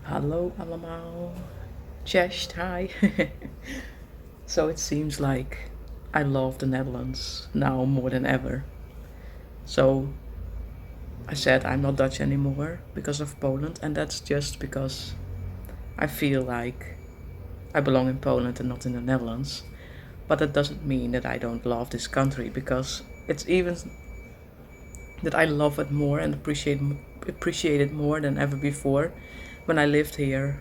Hallo allemaal. Cześć, hi. So it seems like I love the Netherlands now more than ever. So I said I'm not Dutch anymore because of Poland, and that's just because I feel like I belong in Poland and not in the Netherlands. But that doesn't mean that I don't love this country, because it's even that I love it more and appreciate it more than ever before. When I lived here,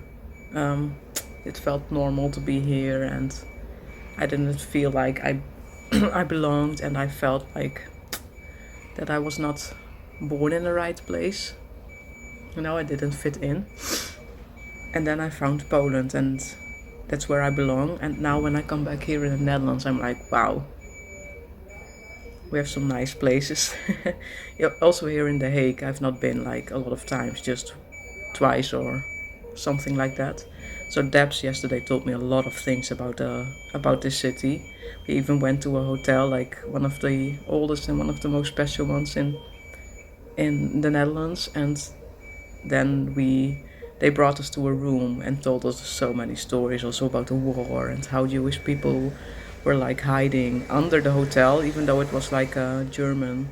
um, it felt normal to be here, and I didn't feel like I I belonged, and I felt like that I was not born in the right place. I didn't fit in. And then I found Poland, and that's where I belong. And now when I come back here in the Netherlands, I'm like, wow, we have some nice places. Yeah, also here in The Hague, I've not been like a lot of times, just twice or something like that. So Debs yesterday told me a lot of things about this city. We even went to a hotel, like one of the oldest and one of the most special ones in the Netherlands, and then they brought us to a room and told us so many stories also about the war and how Jewish people were like hiding under the hotel, even though it was like a German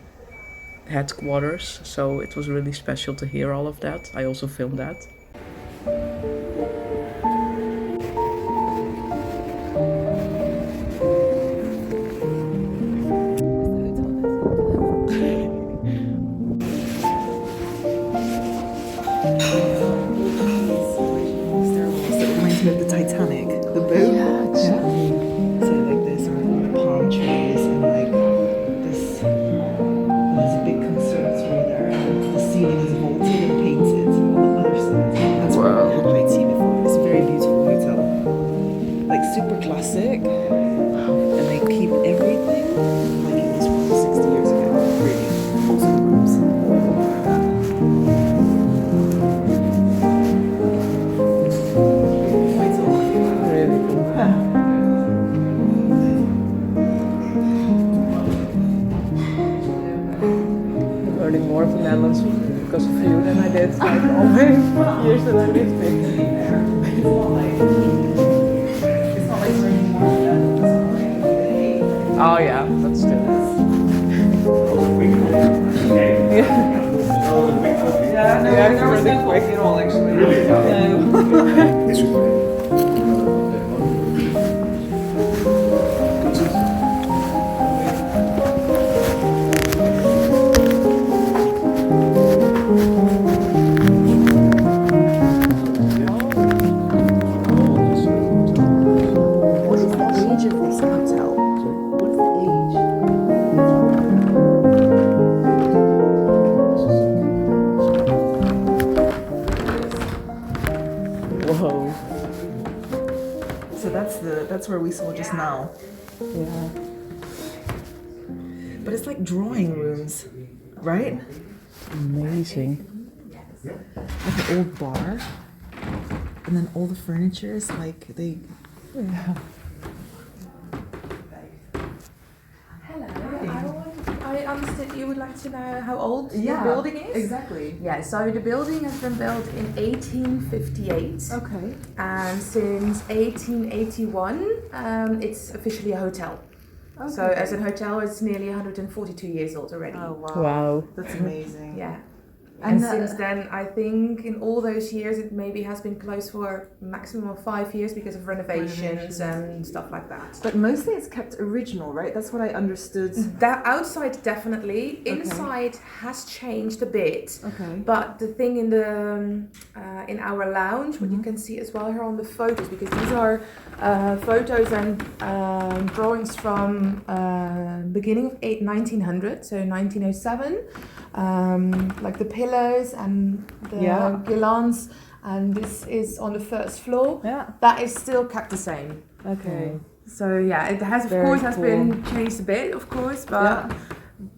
headquarters. So it was really special to hear all of that. I also filmed that. It reminds me of the Titanic, the boat. Yeah. So like there's palm trees and like this. There's a big conservatory there. And the ceiling is vaulted and painted on the other side. That's where I had high tea before. It's a very beautiful hotel, like super classic, and they keep everything like it was from 60 years ago. Really, also the rooms. Really cool. I'm learning more of the Netherlands because of you than I did like all my years that I lived here. It's not like learning more than that. Oh yeah, that's true. Yeah, no, Yeah, there was really no quick. coffee at all, actually. Really? No. What is the age of this hotel? What's the age? Whoa. So that's where we saw just now. Yeah. But it's like drawing rooms, right? Amazing. Like an old bar. And then all the furniture is like they Yeah. Hello. I understood you would like to know how old the building is? Exactly. Yeah, so the building has been built in 1858. Okay. And since 1881, it's officially a hotel. Okay. So as a hotel, it's nearly 142 years old already. Oh wow. Wow. That's amazing. Yeah. And And since then, I think in all those years, it maybe has been closed for a maximum of 5 years because of renovations and stuff like that. But mostly it's kept original, right? That's what I understood. That outside definitely, inside has changed a bit. Okay. But the thing in our lounge, what you can see as well here on the photos, because these are photos and drawings from beginning of 1900, so 1907, like the pillars and the Yeah. guirlands, and this is on the first floor. Yeah. That is still kept the same. Okay. So yeah, it has Very has cool. been changed a bit, of course, but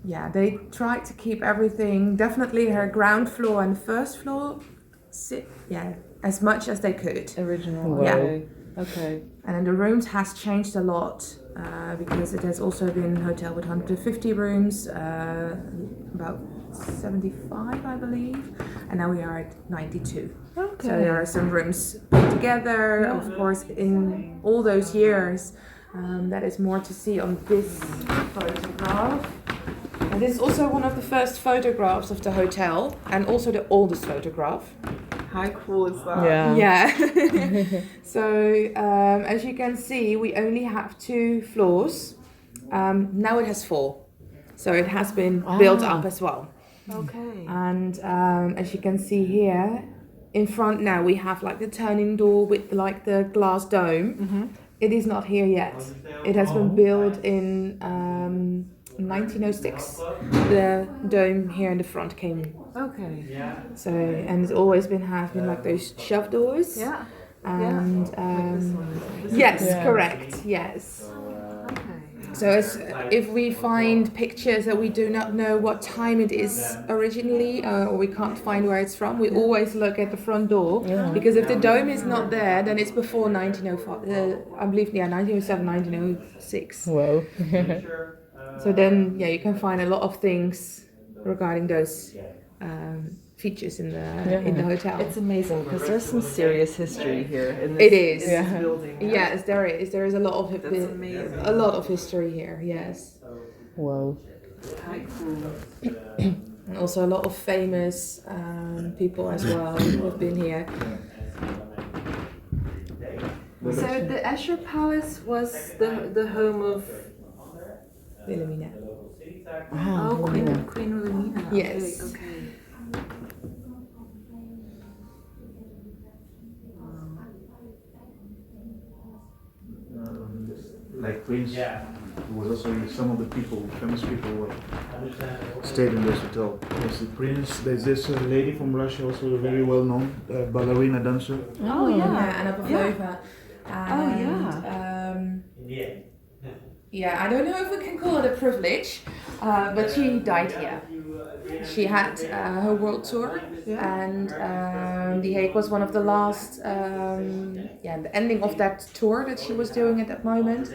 yeah, they tried to keep everything. Definitely her ground floor and first floor, as much as they could. Original. Wow. Okay. Okay. And then the rooms has changed a lot because it has also been a hotel with 150 rooms, about 1975, I believe, and now we are at 92. Okay. So there are some rooms put together, of course, in all those years. That is more to see on this photograph. And this is also one of the first photographs of the hotel, and also the oldest photograph. How cool is that? Yeah. So as you can see, we only have 2 floors. Now it has 4, so it has been built up as well. Okay. And as you can see here, in front now we have like the turning door with like the glass dome. It is not here yet. It has been built in 1906. The dome here in the front came. Okay. So, and it's always been like those shove doors. Yeah. And Like this one. yes, Yeah. correct. Yes. Okay. So if we find pictures that we do not know what time it is originally, or we can't find where it's from, we always look at the front door. Yeah. Because if the dome is not there, then it's before 1905. I believe, 1907, 1906. Wow. So then, you can find a lot of things regarding those features in the hotel. It's amazing because there's some serious history here in It this, is. in this building. Yes, there is. There is a lot of That's amazing. a lot of history here. Yes. Wow. How cool. And also a lot of famous people as well who have been here. So the Escher Palace was the home of Wilhelmina. Queen Wilhelmina. Yes. Okay. Like Prince, who was also some of the people, famous people who stayed in this hotel. There's the Prince, there's this lady from Russia, also a very well known ballerina dancer. Oh yeah. Anna Pavlova. I don't know if we can call it a privilege, but she died here. She had her world tour, and The Hague was one of the last, the ending of that tour that she was doing at that moment.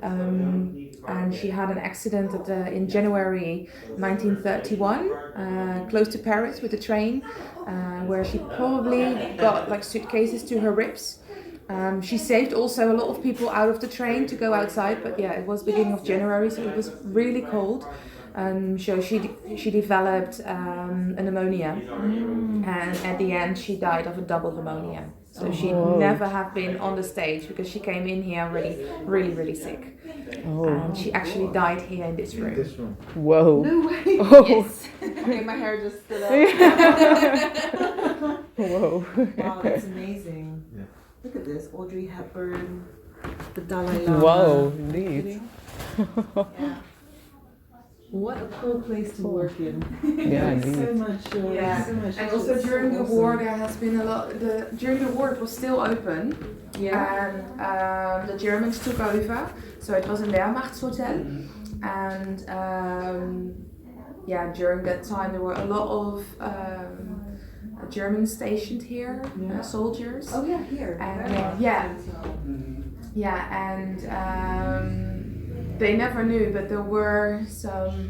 And she had an accident in January 1931, close to Paris with a train, where she probably got like suitcases to her ribs. She saved also a lot of people out of the train to go outside, but it was beginning of January, so it was really cold. So she developed a pneumonia, and at the end she died of a double pneumonia. So she never have been on the stage because she came in here already really, really sick. And she actually died here in this room. This one. Whoa. No way. Yes. Okay, my hair just stood up. Whoa. Wow, that's amazing. Yeah. Look at this, Audrey Hepburn, the Dalai Lama. Wow, indeed. Yeah. What a cool place to work in. Yeah, indeed. So much. So much. And also during the war there has been a lot. During the war it was still open. And the Germans took over, so it was a Wehrmachtshotel. And during that time there were a lot of Germans stationed here, soldiers. Oh yeah, here. And they never knew, but there were some.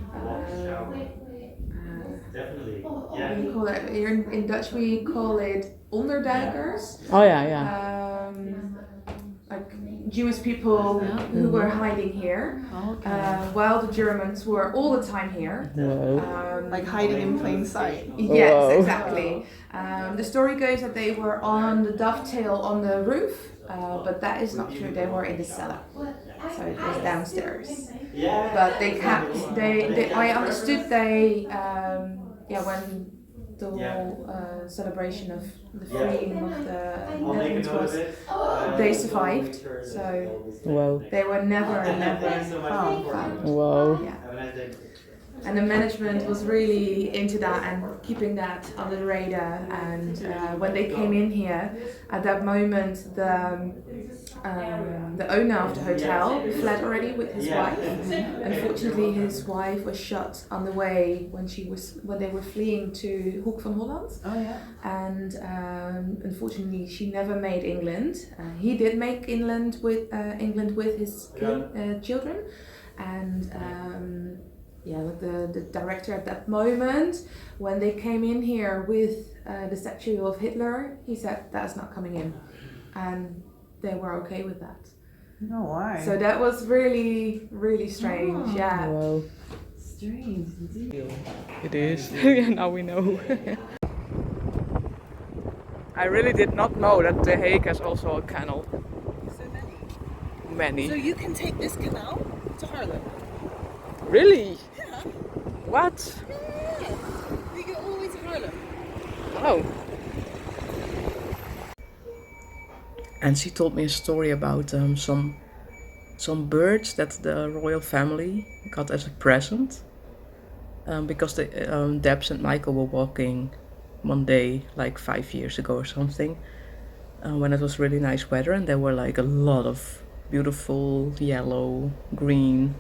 What do you call it? Here in Dutch we call it onderduikers. Oh yeah. Like Jewish people who were hiding here, while the Germans were all the time here. Whoa. Like hiding in plain sight. Yes, Whoa. exactly. The story goes that they were on the dovetail on the roof, but that is not true. They were in the cellar, so it was downstairs. But they kept. I understood when the whole celebration of the freeing of the Netherlands was, they survived. So Whoa. they were never found. Whoa. Yeah. And the management was really into that and keeping that under the radar. And when they came in here, at that moment, the owner of the hotel fled already with his wife. Unfortunately, his wife was shot on the way when they were fleeing to Hoek van Holland. Oh yeah. And unfortunately, she never made England. He did make England with his children, and like the director at that moment, when they came in here with the statue of Hitler, he said that's not coming in, and they were okay with that. No, why? So that was really, really strange. Oh. Yeah. Wow. Strange indeed. It is. Yeah, now we know. I really did not know that The Hague has also a canal. So many. Many. So you can take this canal to Harlem. Really? Yeah. What? Yeah. You go all the way to Harlem. Oh. And she told me a story about some birds that the royal family got as a present. Because Debs and Michael were walking one day, like 5 years ago or something, when it was really nice weather, and there were like a lot of beautiful yellow, green,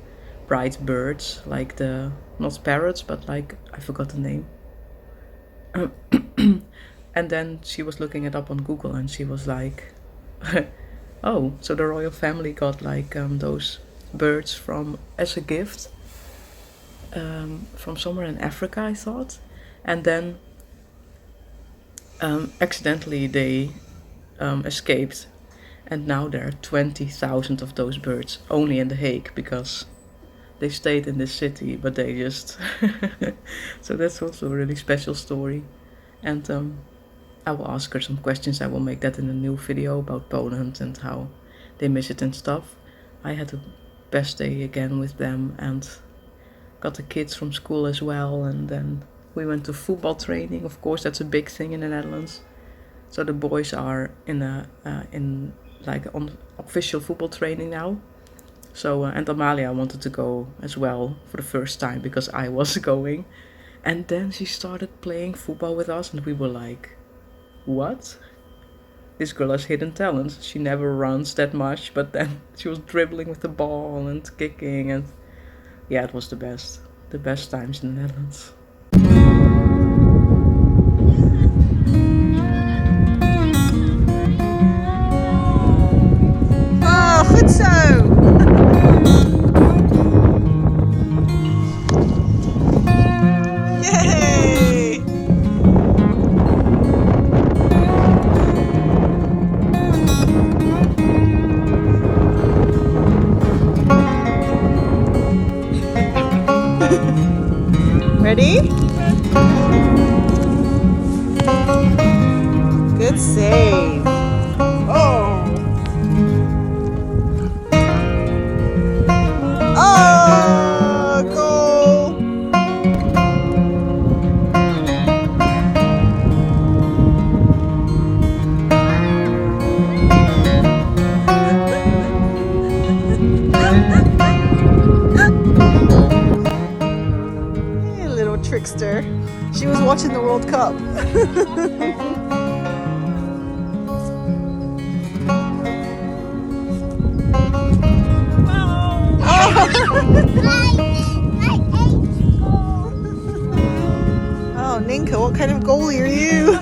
bright birds, like the, not parrots, but like, I forgot the name. And then she was looking it up on Google, and she was like, oh, so the royal family got like those birds from as a gift from somewhere in Africa, I thought. And then accidentally they escaped, and now there are 20,000 of those birds only in The Hague, because they stayed in this city, but they just so that's also a really special story. And I will ask her some questions. I will make that in a new video about Poland and how they miss it and stuff. I had the best day again with them, and got the kids from school as well, and then we went to football training. Of course, that's a big thing in the Netherlands. So the boys are in like on official football training now. So and Amalia wanted to go as well for the first time because I was going, and then she started playing football with us, and we were like, what? This girl has hidden talent. She never runs that much, but then she was dribbling with the ball and kicking, and yeah, it was the best times in the Netherlands. Oh, goed zo! Yay! Ready? Good save. Oh! Oh, goal! Hey, little trickster. She was watching the World Cup. Oh, Ninka, what kind of goalie are you?